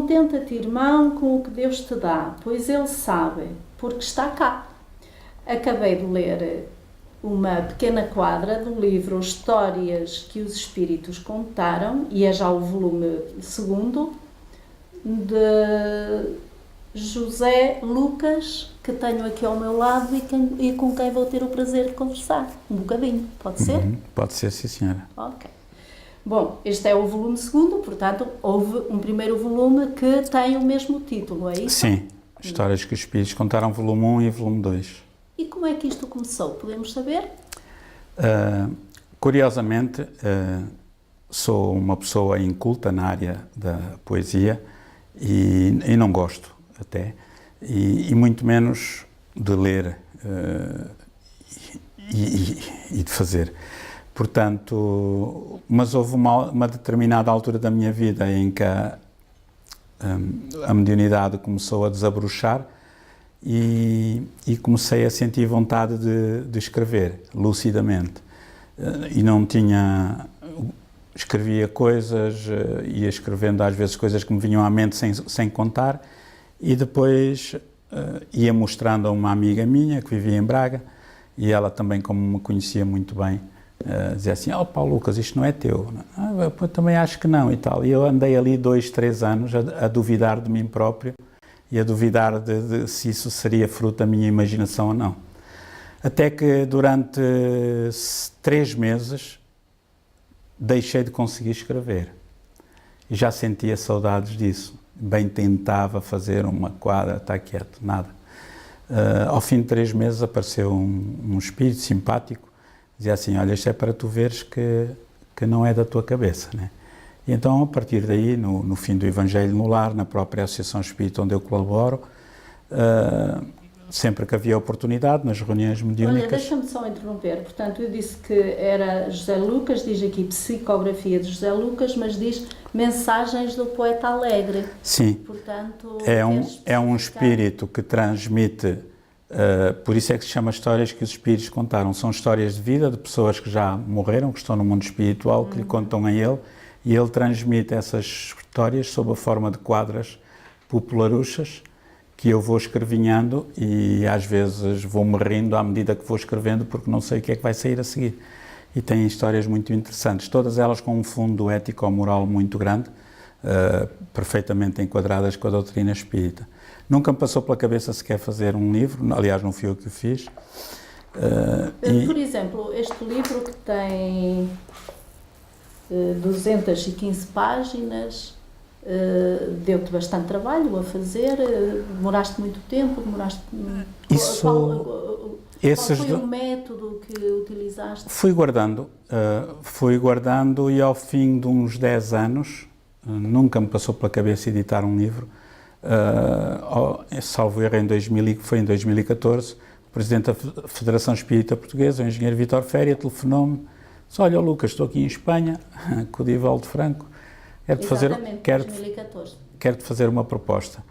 contenta-te, irmão, com o que Deus te dá, pois Ele sabe, porque está cá. Acabei de ler uma pequena quadra do livro Histórias que os Espíritos Contaram, e é já o volume 2, de José Lucas, que tenho aqui ao meu lado e com quem vou ter o prazer de conversar um bocadinho. Pode ser? Pode ser, sim, senhora. Ok. Bom, este é o volume 2, portanto, houve um primeiro volume que tem o mesmo título, é isso? Sim, Histórias que os Espíritos Contaram, volume 1 e volume 2. E como é que isto começou? Podemos saber? Curiosamente, sou uma pessoa inculta na área da poesia e não gosto até, e muito menos de ler e de fazer. Portanto, mas houve uma determinada altura da minha vida em que a mediunidade começou a desabrochar e comecei a sentir vontade de escrever lucidamente. E não tinha... Escrevia coisas, ia escrevendo às vezes coisas que me vinham à mente sem contar, e depois ia mostrando a uma amiga minha que vivia em Braga, e ela também, como me conhecia muito bem, dizia assim: "Oh, Paulo Lucas, isto não é teu." Eu também acho que não, e tal. E eu andei ali 2, 3 anos a duvidar de mim próprio e a duvidar de se isso seria fruto da minha imaginação ou não. Até que durante 3 meses deixei de conseguir escrever. E já sentia saudades disso. Bem tentava fazer uma quadra, está quieto, nada. Ao fim de 3 meses apareceu um espírito simpático, dizia assim: "Olha, isto é para tu veres que não é da tua cabeça", né? E então, a partir daí, no fim do Evangelho no Lar, na própria Associação Espírita onde eu colaboro, sempre que havia oportunidade, nas reuniões mediúnicas... Olha, deixa-me só interromper. Portanto, eu disse que era José Lucas, diz aqui psicografia de José Lucas, mas diz mensagens do poeta alegre. Sim, portanto, é um espírito que transmite, por isso é que se chama Histórias que os Espíritos Contaram. São histórias de vida de pessoas que já morreram, que estão no mundo espiritual, que lhe contam a ele, e ele transmite essas histórias sob a forma de quadras popularuchas, que eu vou escrevinhando, e às vezes vou-me rindo à medida que vou escrevendo, porque não sei o que é que vai sair a seguir. E tem histórias muito interessantes, todas elas com um fundo ético-moral muito grande, perfeitamente enquadradas com a doutrina espírita. Nunca me passou pela cabeça sequer fazer um livro, aliás, não fui eu que o fiz. Por exemplo, este livro que tem 215 páginas, deu-te bastante trabalho a fazer? Demoraste muito tempo? Qual foi o método que utilizaste? Fui guardando e ao fim de uns 10 anos, nunca me passou pela cabeça editar um livro. Salvo erro, foi em 2014, o Presidente da Federação Espírita Portuguesa, o engenheiro Vítor Féria, telefonou-me: disse: "Olha, Lucas, estou aqui em Espanha, com o Divaldo Franco, quero-te fazer uma proposta."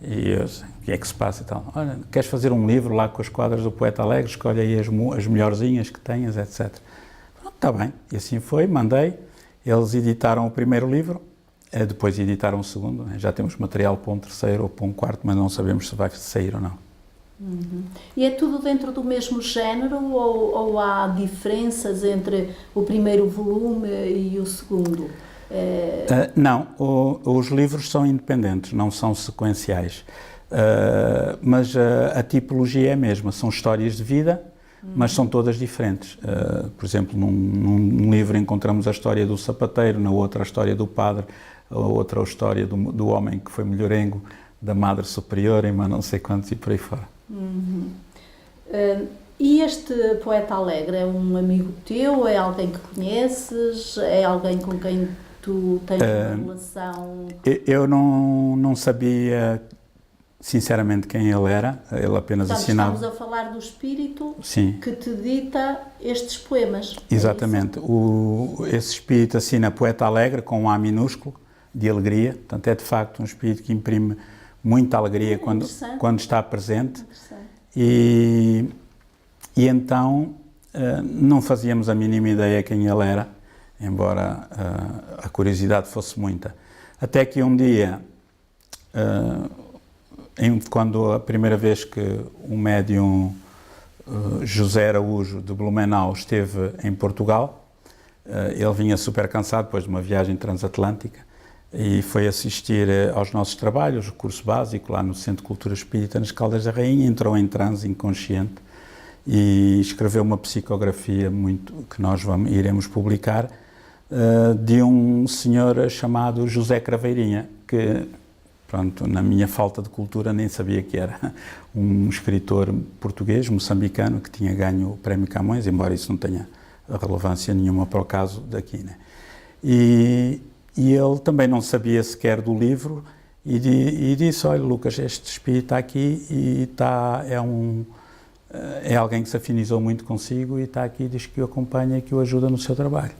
E eu disse: "O que é que se passa?" E tal. "Olha, queres fazer um livro lá com as quadras do poeta alegre? Escolhe aí as melhorzinhas que tenhas, etc." Está bem. E assim foi, mandei. Eles editaram o primeiro livro, depois editaram o segundo. Já temos material para um terceiro ou para um quarto, mas não sabemos se vai sair ou não. E é tudo dentro do mesmo género, ou há diferenças entre o primeiro volume e o segundo? Não, os livros são independentes, não são sequenciais, mas a tipologia é a mesma, são histórias de vida, mas são todas diferentes. Por exemplo, num livro encontramos a história do sapateiro, na outra a história do padre, a outra a história do homem que foi melhorengo, da Madre Superiora, e mais não sei quantos, e por aí fora. E este poeta alegre é um amigo teu? É alguém que conheces? É alguém com quem tu tens uma relação? Eu não sabia sinceramente quem ele era, ele apenas assinava. Estamos a falar do espírito. Sim. Que te dita estes poemas. Exatamente. Esse espírito assina Poeta Alegre com um A minúsculo, de alegria, portanto é de facto um espírito que imprime muita alegria quando está presente. E então não fazíamos a mínima ideia quem ele era, embora a curiosidade fosse muita. Até que um dia quando a primeira vez que o médium José Araújo de Blumenau esteve em Portugal, ele vinha super cansado depois de uma viagem transatlântica e foi assistir aos nossos trabalhos, o curso básico lá no Centro de Cultura Espírita nas Caldas da Rainha, entrou em transe inconsciente e escreveu uma psicografia que nós iremos publicar, de um senhor chamado José Craveirinha, que, pronto, na minha falta de cultura nem sabia que era um escritor português, moçambicano, que tinha ganho o Prémio Camões, embora isso não tenha relevância nenhuma para o caso daqui, né? E ele também não sabia sequer do livro e disse, olha Lucas, este espírito está aqui e é alguém que se afinizou muito consigo e está aqui, diz que o acompanha e que o ajuda no seu trabalho.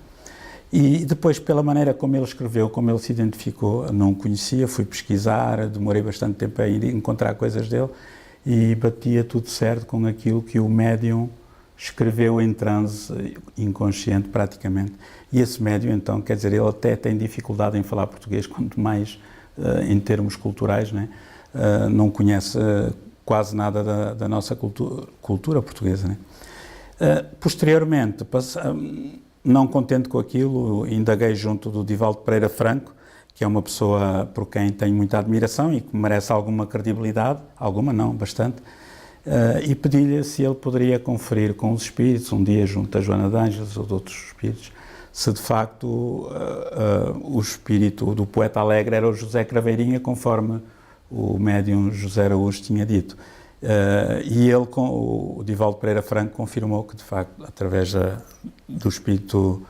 E depois, pela maneira como ele escreveu, como ele se identificou, não o conhecia, fui pesquisar, demorei bastante tempo a ir encontrar coisas dele e batia tudo certo com aquilo que o médium escreveu em transe inconsciente praticamente. E esse médium, então, quer dizer, ele até tem dificuldade em falar português, quanto mais em termos culturais, né? Não conhece quase nada da nossa cultura portuguesa, né? Posteriormente, não contente com aquilo, indaguei junto do Divaldo Pereira Franco, que é uma pessoa por quem tenho muita admiração e que merece alguma credibilidade, alguma não, bastante, e pedi-lhe se ele poderia conferir com os espíritos, um dia junto a Joana de Ângeles ou de outros espíritos, se de facto o espírito do poeta alegre era o José Craveirinha, conforme o médium José Araújo tinha dito. E ele, o Divaldo Pereira Franco, confirmou que de facto, através do espírito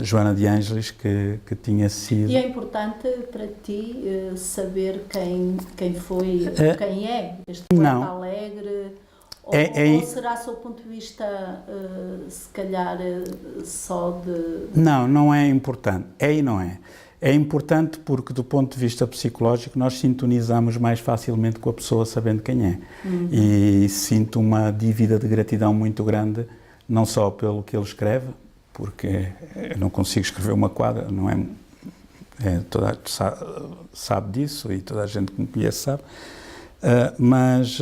Joana de Ângeles, que tinha sido... E é importante para ti saber quem foi, quem é este poeta alegre, ou será, sob o ponto de vista, se calhar, só de... Não é importante. É e não é. É importante porque, do ponto de vista psicológico, nós sintonizamos mais facilmente com a pessoa sabendo quem é. E sinto uma dívida de gratidão muito grande, não só pelo que ele escreve, porque eu não consigo escrever uma quadra, não é? Toda a gente sabe disso e toda a gente que me conhece sabe, mas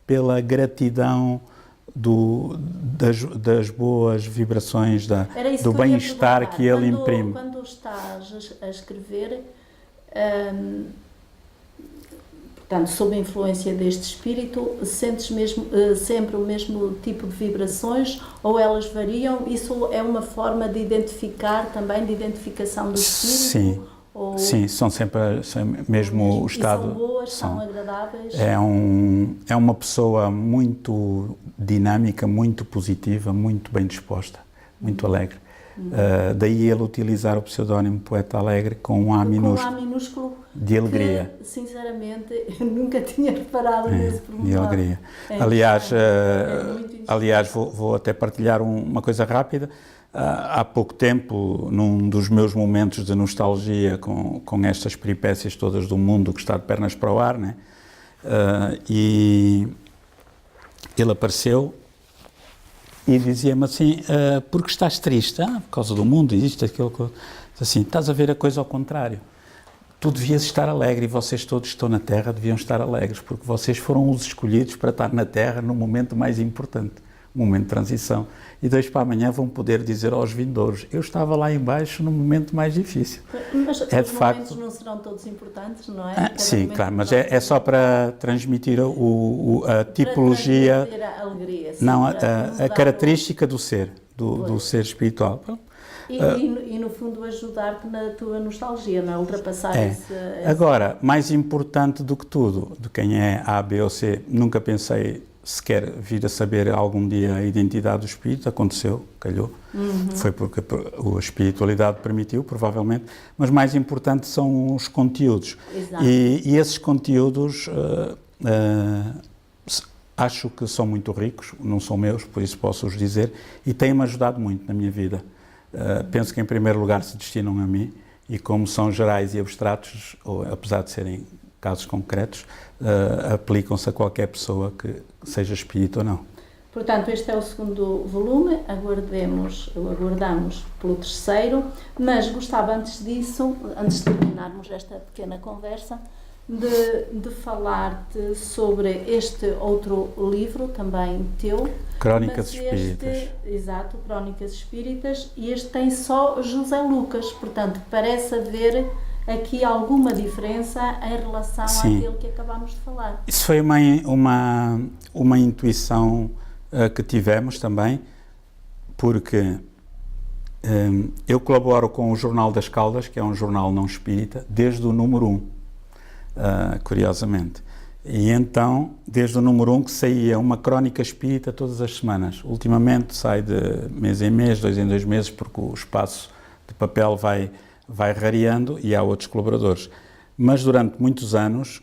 pela gratidão das boas vibrações, do bem-estar que ele imprime. Quando estás a escrever, portanto, sob a influência deste espírito, sentes mesmo, sempre o mesmo tipo de vibrações ou elas variam? Isso é uma forma de identificar também, de identificação do espírito? Sim, são sempre mesmo o estado. São boas, são agradáveis? É uma pessoa muito dinâmica, muito positiva, muito bem disposta, muito alegre. Daí ele utilizar o pseudónimo Poeta Alegre com um A minúsculo de alegria. Que, sinceramente, eu nunca tinha reparado nesse pormenor. De alegria. Aliás, vou até partilhar uma coisa rápida. Há pouco tempo, num dos meus momentos de nostalgia com estas peripécias todas do mundo que está de pernas para o ar, né? E ele apareceu e dizia-me assim, porque estás triste? Por causa do mundo, existe aquilo. Assim, estás a ver a coisa ao contrário. Tu devias estar alegre e vocês todos que estão na Terra deviam estar alegres, porque vocês foram os escolhidos para estar na Terra no momento mais importante, um momento de transição. E dois para amanhã vão poder dizer aos vindouros, eu estava lá embaixo no momento mais difícil. Mas os momentos não serão todos importantes, não é? Sim, claro, mas é só para transmitir a tipologia, para transmitir a alegria, sim, não, a característica do ser, do ser espiritual. E no fundo ajudar-te na tua nostalgia, não é? Ultrapassar esse... Agora, mais importante do que tudo, de quem é A, B ou C, nunca pensei sequer vir a saber algum dia a identidade do espírito, aconteceu, calhou, foi porque a espiritualidade permitiu, provavelmente, mas mais importante são os conteúdos. Exato. E esses conteúdos acho que são muito ricos, não são meus, por isso posso-os dizer, e têm-me ajudado muito na minha vida. Penso que em primeiro lugar se destinam a mim, e como são gerais e abstratos, apesar de serem casos concretos, aplicam-se a qualquer pessoa que seja espírito ou não. Portanto, este é o segundo volume, aguardamos pelo terceiro, mas gostava antes disso, antes de terminarmos esta pequena conversa, de falar-te sobre este outro livro, também teu. Crónicas Espíritas. Exato, Crónicas Espíritas, e este tem só José Lucas, portanto, parece haver aqui alguma diferença em relação àquele que acabámos de falar. Isso foi uma intuição que tivemos também, porque eu colaboro com o Jornal das Caldas, que é um jornal não espírita, desde o número 1, curiosamente. E então, desde o número 1 que saía uma crónica espírita todas as semanas. Ultimamente sai de mês em mês, 2 em 2 meses, porque o espaço de papel vai rareando e há outros colaboradores. Mas durante muitos anos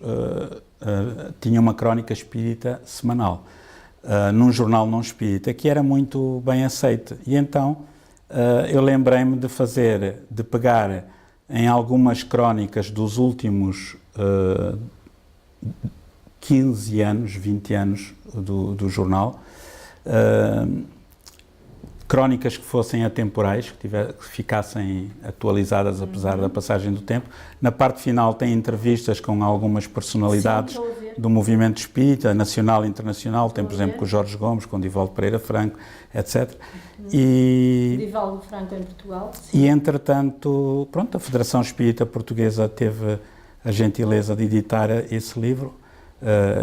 tinha uma crónica espírita semanal, num jornal não espírita, que era muito bem aceite. E então eu lembrei-me de pegar em algumas crónicas dos últimos 15 anos, 20 anos do jornal, crónicas que fossem atemporais, que ficassem atualizadas apesar da passagem do tempo. Na parte final tem entrevistas com algumas personalidades do movimento espírita, nacional e internacional. Tem, por exemplo, com o Jorge Gomes, com o Divaldo Pereira Franco, etc. Divaldo Franco em Portugal. Sim. E, entretanto, pronto, a Federação Espírita Portuguesa teve a gentileza de editar esse livro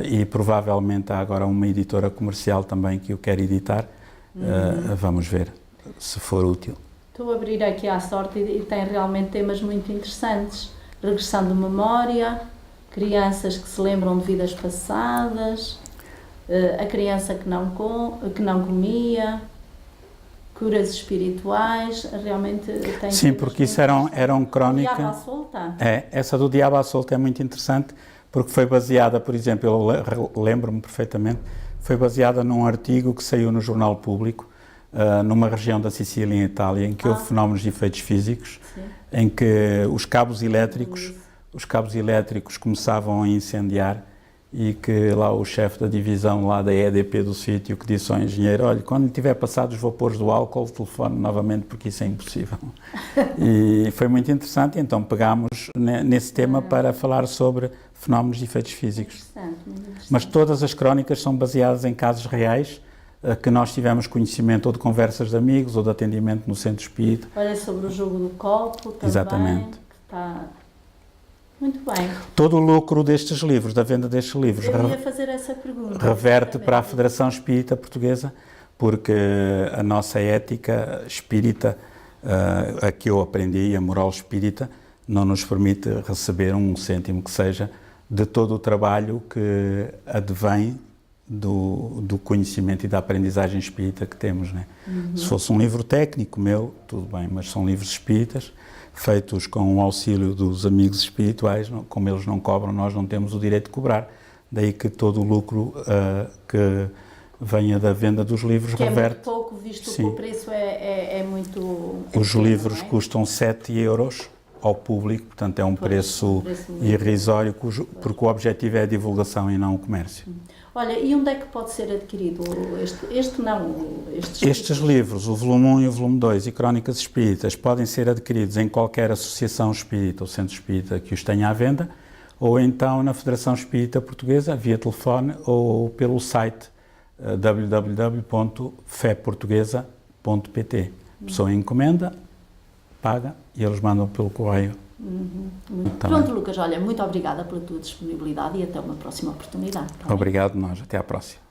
e provavelmente há agora uma editora comercial também que o quer editar. Vamos ver se for útil. Estou a abrir aqui à sorte e tem realmente temas muito interessantes. Regressão de memória, crianças que se lembram de vidas passadas, a criança que não comia, curas espirituais, realmente tem... Sim, porque isso eram crónicas... Diabo à solta? Essa do Diabo à solta é muito interessante, porque foi baseada, por exemplo, eu lembro-me perfeitamente, foi baseada num artigo que saiu no Jornal Público, numa região da Sicília, em Itália, em que houve fenómenos de efeitos físicos, sim, em que os cabos elétricos começavam a incendiar e que lá o chefe da divisão lá da EDP do sítio que disse ao engenheiro: olha, quando lhe tiver passado os vapores do álcool, telefone novamente porque isso é impossível. E foi muito interessante, então pegámos nesse tema para falar sobre fenómenos de efeitos físicos. Muito interessante. Mas todas as crónicas são baseadas em casos reais que nós tivemos conhecimento ou de conversas de amigos ou de atendimento no centro espírita. Olha, sobre o jogo do copo também. Exatamente. Que está... Muito bem. Todo o lucro destes livros, da venda destes livros, eu ia fazer essa pergunta, reverte para a Federação Espírita Portuguesa, porque a nossa ética espírita, a que eu aprendi, a moral espírita, não nos permite receber um cêntimo que seja de todo o trabalho que advém do conhecimento e da aprendizagem espírita que temos, né? Se fosse um livro técnico meu, tudo bem, mas são livros espíritas, feitos com o auxílio dos amigos espirituais, como eles não cobram, nós não temos o direito de cobrar. Daí que todo o lucro que venha da venda dos livros que reverte... é muito pouco, visto que o preço é muito... Os livros custam 7 euros ao público, portanto é um preço irrisório, porque o objetivo é a divulgação e não o comércio. Olha, e onde é que pode ser adquirido estes livros, o volume 1 e o volume 2 e Crónicas Espíritas, podem ser adquiridos em qualquer associação espírita ou centro espírita que os tenha à venda, ou então na Federação Espírita Portuguesa, via telefone ou pelo site www.feportuguesa.pt. A pessoa encomenda, paga e eles mandam pelo correio. Pronto, Lucas, olha, muito obrigada pela tua disponibilidade e até uma próxima oportunidade. Obrigado, nós. Até à próxima.